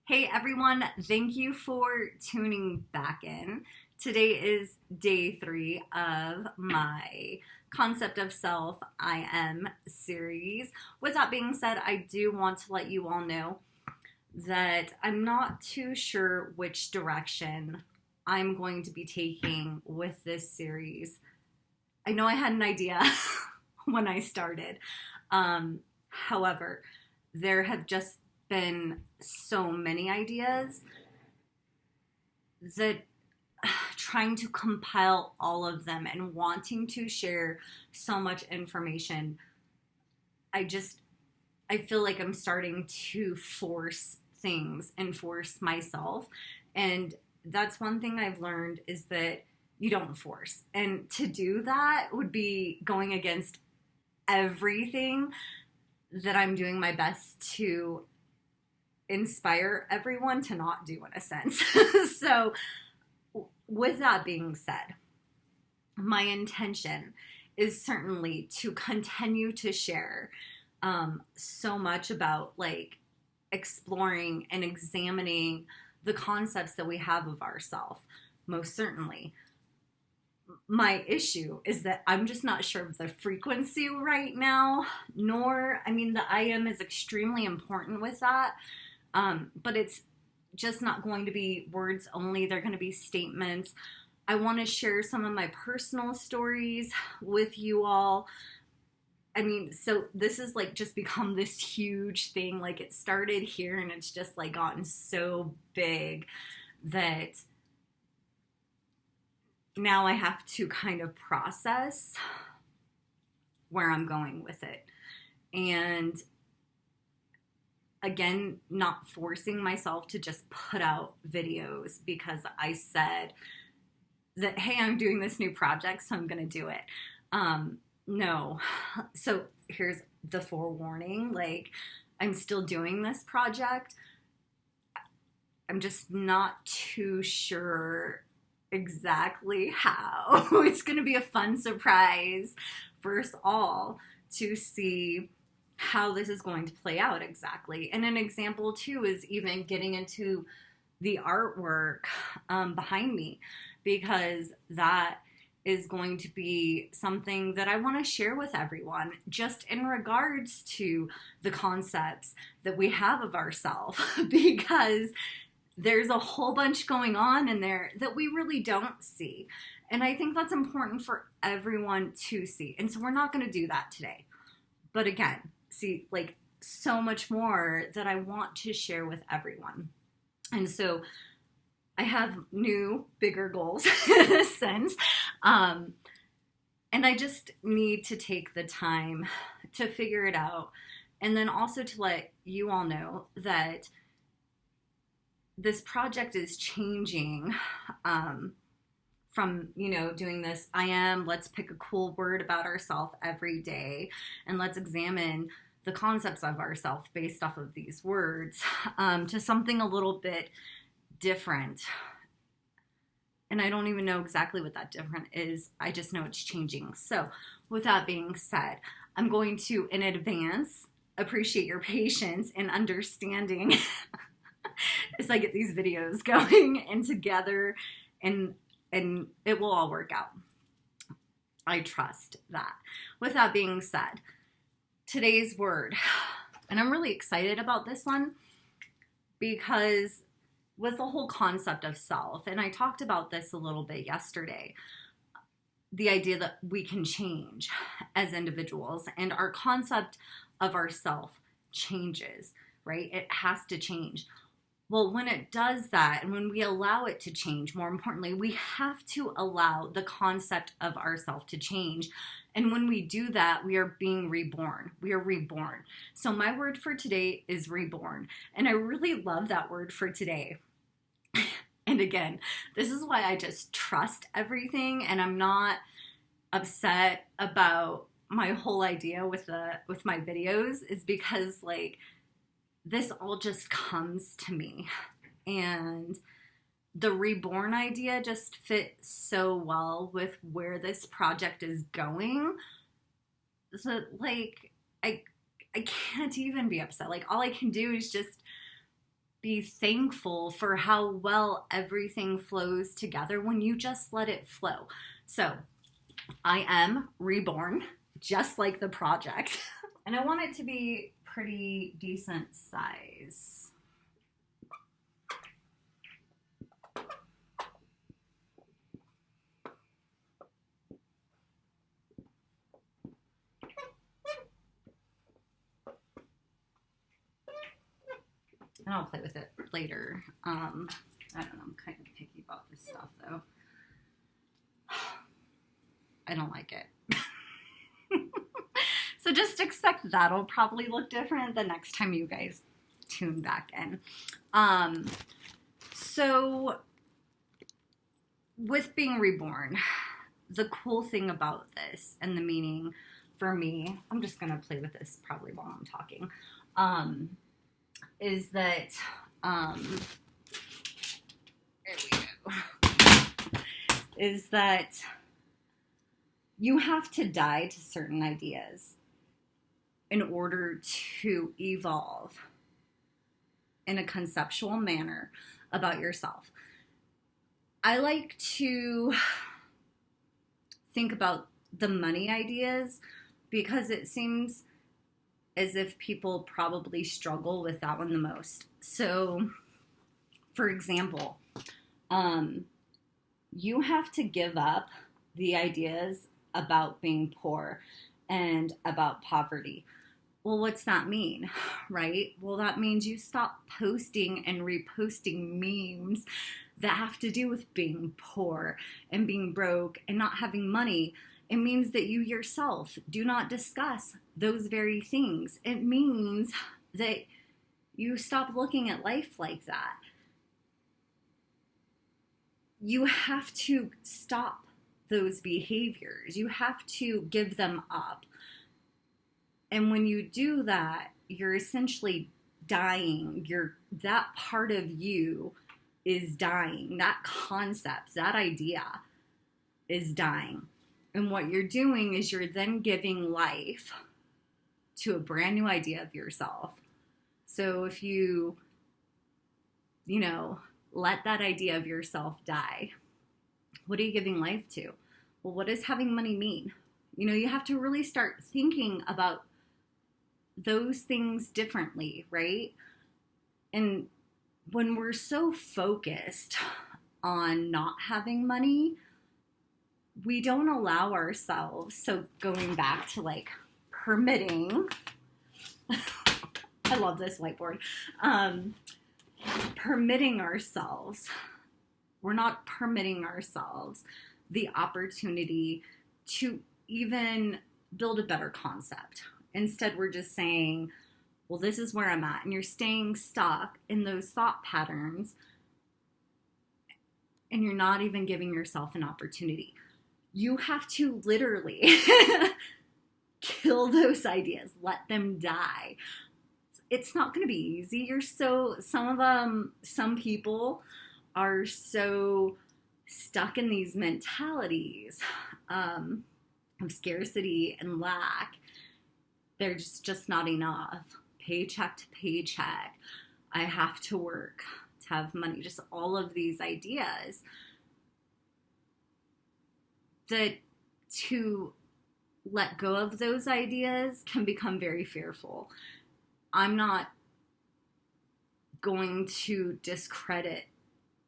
Hey everyone, thank you for tuning back in. Today is day 3 of my Concept of Self I Am series. With that being said, I do want to let you all know that I'm not too sure which direction I'm going to be taking with this series. I know I had an idea when I started. However, there have just been so many ideas that trying to compile all of them and wanting to share so much information, I feel like I'm starting to force things and force myself. And that's one thing I've learned is that you don't force. And to do that would be going against everything that I'm doing my best to inspire everyone to not do, in a sense. So, with that being said, my intention is certainly to continue to share so much about like exploring and examining the concepts that we have of ourselves, most certainly. My issue is that I'm just not sure of the frequency right now, the I am is extremely important with that. But it's just not going to be words only. They're going to be statements. I want to share some of my personal stories with you all. So this is like just become this huge thing. Like it started here and it's just like gotten so big that now I have to kind of process where I'm going with it. And again, not forcing myself to just put out videos because I said that, hey, I'm doing this new project, so I'm going to do it. No. So here's the forewarning. Like, I'm still doing this project. I'm just not too sure exactly how. It's going to be a fun surprise for us all to see how this is going to play out exactly. And an example too is even getting into the artwork behind me, because that is going to be something that I want to share with everyone just in regards to the concepts that we have of ourselves, because there's a whole bunch going on in there that we really don't see. And I think that's important for everyone to see. And so we're not going to do that today. But again, see, like so much more that I want to share with everyone. And so I have new, bigger goals in a sense. And I just need to take the time to figure it out. And then also to let you all know that this project is changing from, doing this, let's pick a cool word about ourselves every day and let's examine the concepts of ourselves based off of these words, to something a little bit different. And I don't even know exactly what that different is. I just know it's changing. So with that being said, I'm going to, in advance, appreciate your patience and understanding as I get these videos going and together, and it will all work out. I trust that. With that being said, today's word, and I'm really excited about this one because with the whole concept of self, and I talked about this a little bit yesterday, the idea that we can change as individuals and our concept of ourself changes, right? It has to change. Well, when it does that, and when we allow it to change, more importantly, we have to allow the concept of ourself to change. And when we do that, we are being reborn. We are reborn. So my word for today is reborn. And I really love that word for today. And again, this is why I just trust everything, and I'm not upset about my whole idea with my videos, is because like this all just comes to me. And the reborn idea just fits so well with where this project is going. So like I can't even be upset. Like all I can do is just be thankful for how well everything flows together when you just let it flow. So I am reborn, just like the project. And I want it to be pretty decent size. And I'll play with it later. I don't know, I'm kind of picky about this stuff though. I don't like it. So just expect that'll probably look different the next time you guys tune back in. So with being reborn, the cool thing about this and the meaning for me, I'm just gonna play with this probably while I'm talking, is that, there we go, is that you have to die to certain ideas in order to evolve in a conceptual manner about yourself. I like to think about the money ideas because it seems as if people probably struggle with that one the most. So, for example, you have to give up the ideas about being poor and about poverty. Well, what's that mean, right? Well, that means you stop posting and reposting memes that have to do with being poor and being broke and not having money. It means that you yourself do not discuss those very things. It means that you stop looking at life like that. You have to stop those behaviors. You have to give them up. And when you do that, you're essentially dying. That part of you is dying. That concept, that idea is dying. And what you're doing is you're then giving life to a brand new idea of yourself. So if you let that idea of yourself die, what are you giving life to? Well, what does having money mean? You have to really start thinking about those things differently, right? And when we're so focused on not having money, we don't allow ourselves. So going back to like permitting, I love this whiteboard. Permitting ourselves, we're not permitting ourselves the opportunity to even build a better concept. Instead, we're just saying, well, this is where I'm at. And you're staying stuck in those thought patterns. And you're not even giving yourself an opportunity. You have to literally kill those ideas. Let them die. It's not going to be easy. Some people are so stuck in these mentalities of scarcity and lack. There's just not enough. Paycheck to paycheck. I have to work to have money. Just all of these ideas that to let go of those ideas can become very fearful. I'm not going to discredit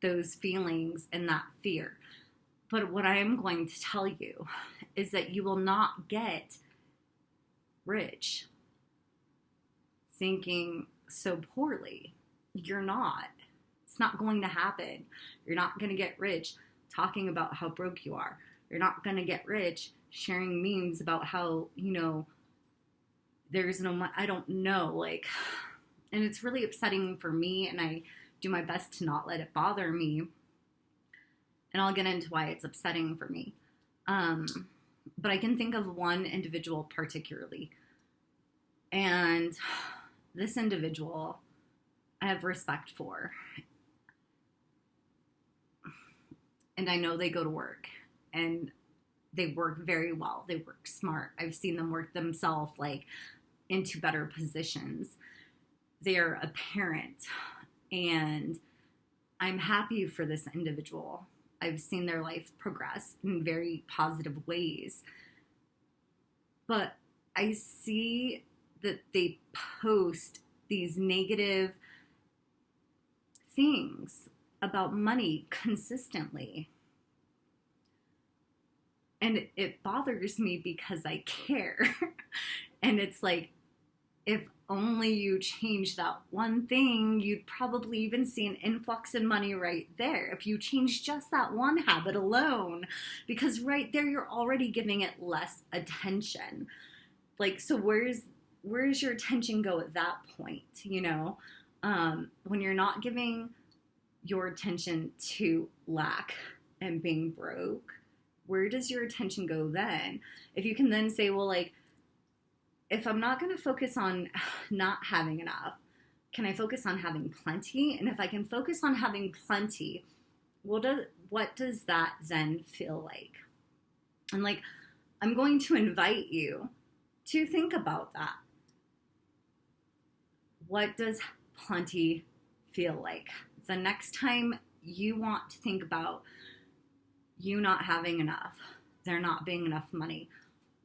those feelings and that fear. But what I am going to tell you is that you will not get rich thinking so poorly. You're not. It's not going to happen. You're not going to get rich talking about how broke you are. You're not going to get rich sharing memes about how, there's no money. I don't know, and it's really upsetting for me, and I do my best to not let it bother me. And I'll get into why it's upsetting for me. But I can think of one individual particularly. And this individual I have respect for. And I know they go to work and they work very well. They work smart. I've seen them work themselves into better positions. They're a parent And I'm happy for this individual. I've seen their life progress in very positive ways. But I see that they post these negative things about money consistently. And it bothers me because I care. And it's like, if only you change that one thing, you'd probably even see an influx in money right there. If you change just that one habit alone, because right there, you're already giving it less attention. Like, so where's your attention go at that point? You know, when you're not giving your attention to lack and being broke, where does your attention go then? If you can then say, well, like, if I'm not going to focus on not having enough, can I focus on having plenty? And if I can focus on having plenty, what does that then feel like? And like, I'm going to invite you to think about that. What does plenty feel like? The next time you want to think about you not having enough, there not being enough money,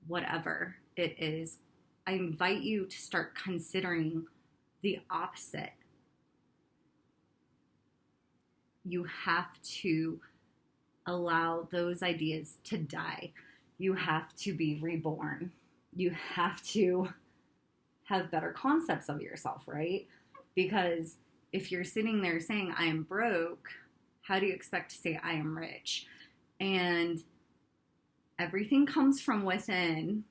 whatever it is, I invite you to start considering the opposite. You have to allow those ideas to die. You have to be reborn. You have to have better concepts of yourself, right? Because if you're sitting there saying, I am broke, how do you expect to say, I am rich? And everything comes from within.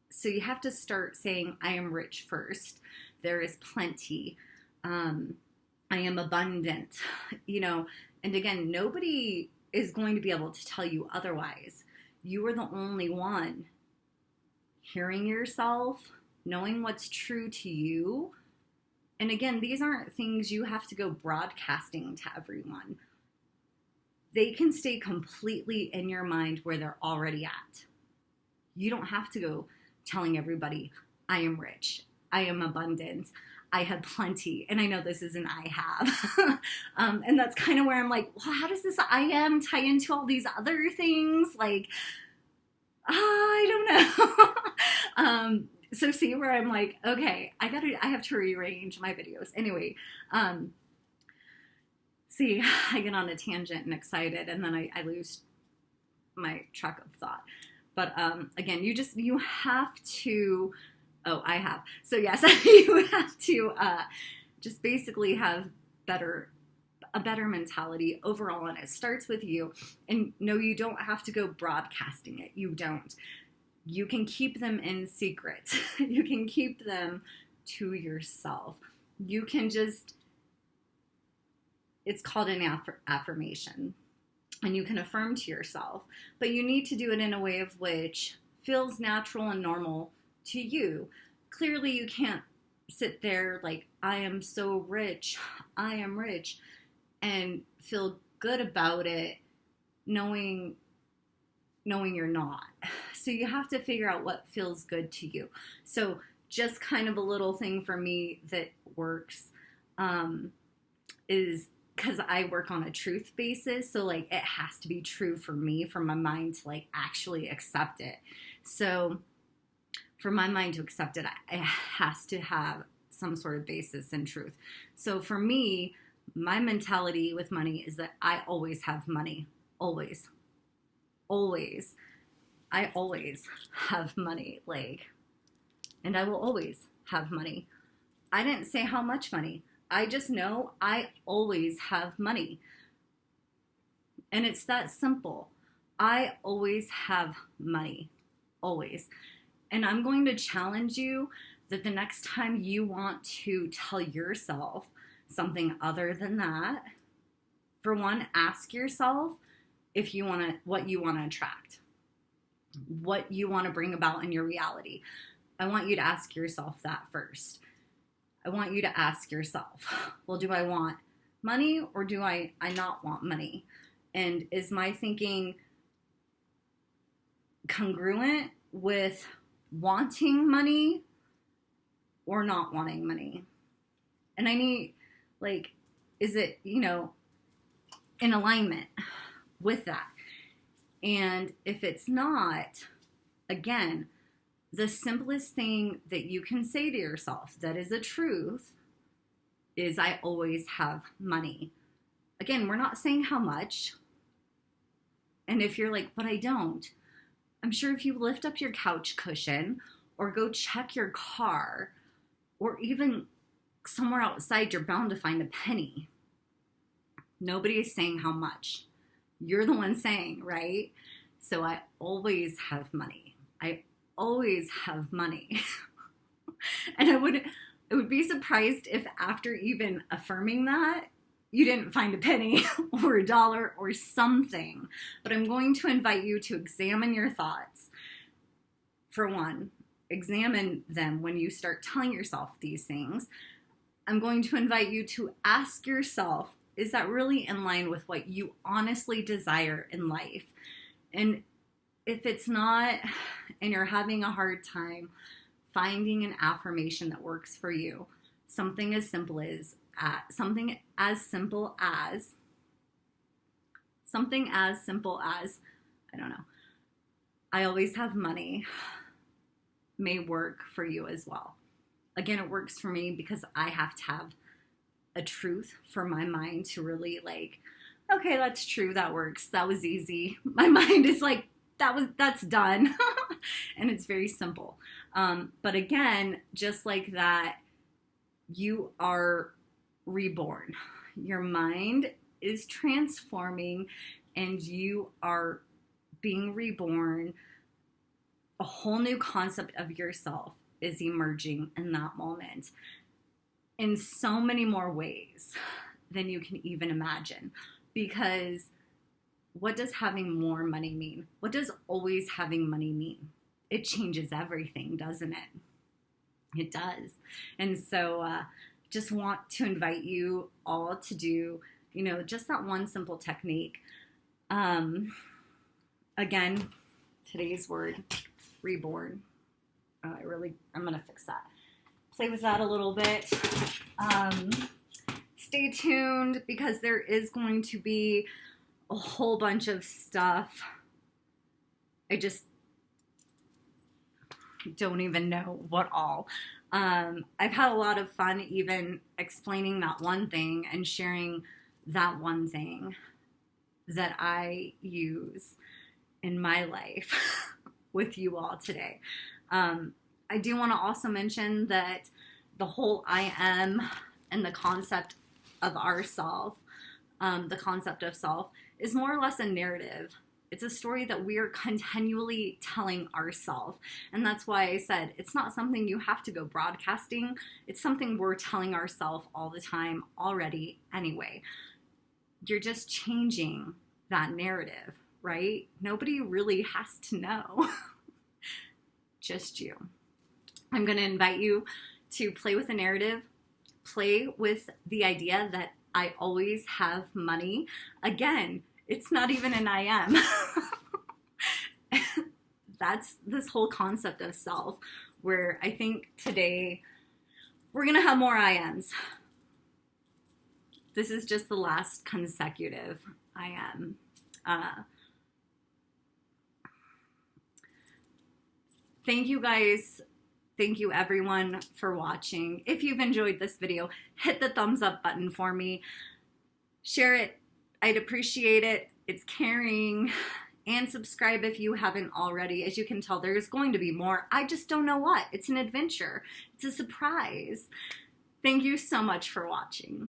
So you have to start saying, I am rich first. There is plenty. I am abundant, you know. And again, nobody is going to be able to tell you otherwise. You are the only one hearing yourself, knowing what's true to you. And again, these aren't things you have to go broadcasting to everyone. They can stay completely in your mind where they're already at. You don't have to go telling everybody, I am rich, I am abundant, I have plenty. And I know this is an I have. And that's kind of where I'm like, well, how does this I am tie into all these other things? Like, I don't know. So see where I'm like, okay, I have to rearrange my videos. Anyway, see, I get on a tangent and excited, and then I lose my track of thought. But again, you have to, I have. So yes, you have to just basically have a better mentality overall, and it starts with you. And no, you don't have to go broadcasting it. You don't. You can keep them in secret. You can keep them to yourself. You can just, it's called an affirmation. And you can affirm to yourself, but you need to do it in a way of which feels natural and normal to you. Clearly, you can't sit there like, I am so rich, I am rich, and feel good about it, knowing you're not. So you have to figure out what feels good to you. So just kind of a little thing for me that works is, because I work on a truth basis, so like it has to be true for me, for my mind to like actually accept it. So for my mind to accept it, it has to have some sort of basis in truth. So for me, my mentality with money is that I always have money. Always. Always. I always have money. Like, and I will always have money. I didn't say how much money. I just know I always have money. And it's that simple. I always have money. Always. And I'm going to challenge you that the next time you want to tell yourself something other than that, for one, ask yourself if you want to, what you want to attract, what you want to bring about in your reality. I want you to ask yourself that first. I want you to ask yourself, well, do I want money or do I not want money? And is my thinking congruent with wanting money or not wanting money? And I need, like, is it, you know, in alignment with that? And if it's not, again, the simplest thing that you can say to yourself that is a truth is, I always have money. Again, we're not saying how much. And if you're like, but I don't, I'm sure if you lift up your couch cushion or go check your car or even somewhere outside, you're bound to find a penny. Nobody is saying how much. You're the one saying, right? So I always have money. I always have money. And I would be surprised if after even affirming that, you didn't find a penny or a dollar or something. But I'm going to invite you to examine your thoughts. For one, examine them when you start telling yourself these things. I'm going to invite you to ask yourself, is that really in line with what you honestly desire in life? And if it's not, and you're having a hard time finding an affirmation that works for you, something as simple as I don't know, I always have money, may work for you as well. Again, it works for me because I have to have a truth for my mind to really like, okay, that's true, that works, that was easy. My mind is like, that's done. And it's very simple. But again, just like that, you are reborn. Your mind is transforming and you are being reborn. A whole new concept of yourself is emerging in that moment in so many more ways than you can even imagine. Because what does having more money mean? What does always having money mean? It changes everything, doesn't it? It does. And so just want to invite you all to do, you know, just that one simple technique. Again, today's word, reborn. I'm going to fix that. Play with that a little bit. Stay tuned because there is going to be a whole bunch of stuff. I just don't even know what all. I've had a lot of fun even explaining that one thing and sharing that one thing that I use in my life with you all today. I do want to also mention that the whole I am and the concept of ourself, the concept of self, is more or less a narrative. It's a story that we are continually telling ourselves. And that's why I said it's not something you have to go broadcasting. It's something we're telling ourselves all the time already anyway. You're just changing that narrative, right? Nobody really has to know. Just you. I'm going to invite you to play with the narrative, play with the idea that I always have money. Again, it's not even an I am. That's this whole concept of self, where I think today we're going to have more I ams. This is just the last consecutive I am. Thank you guys. Thank you everyone for watching. If you've enjoyed this video, hit the thumbs up button for me. Share it. I'd appreciate it. It's caring. And subscribe if you haven't already. As you can tell, there's going to be more. I just don't know what. It's an adventure. It's a surprise. Thank you so much for watching.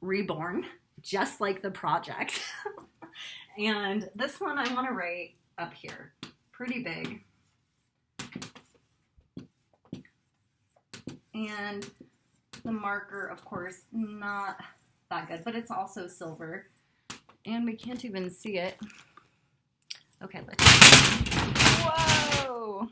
Reborn, just like the project. And this one I want to write up here, pretty big. And the marker, of course, not that good, but it's also silver. And we can't even see it. Okay, let's. Whoa!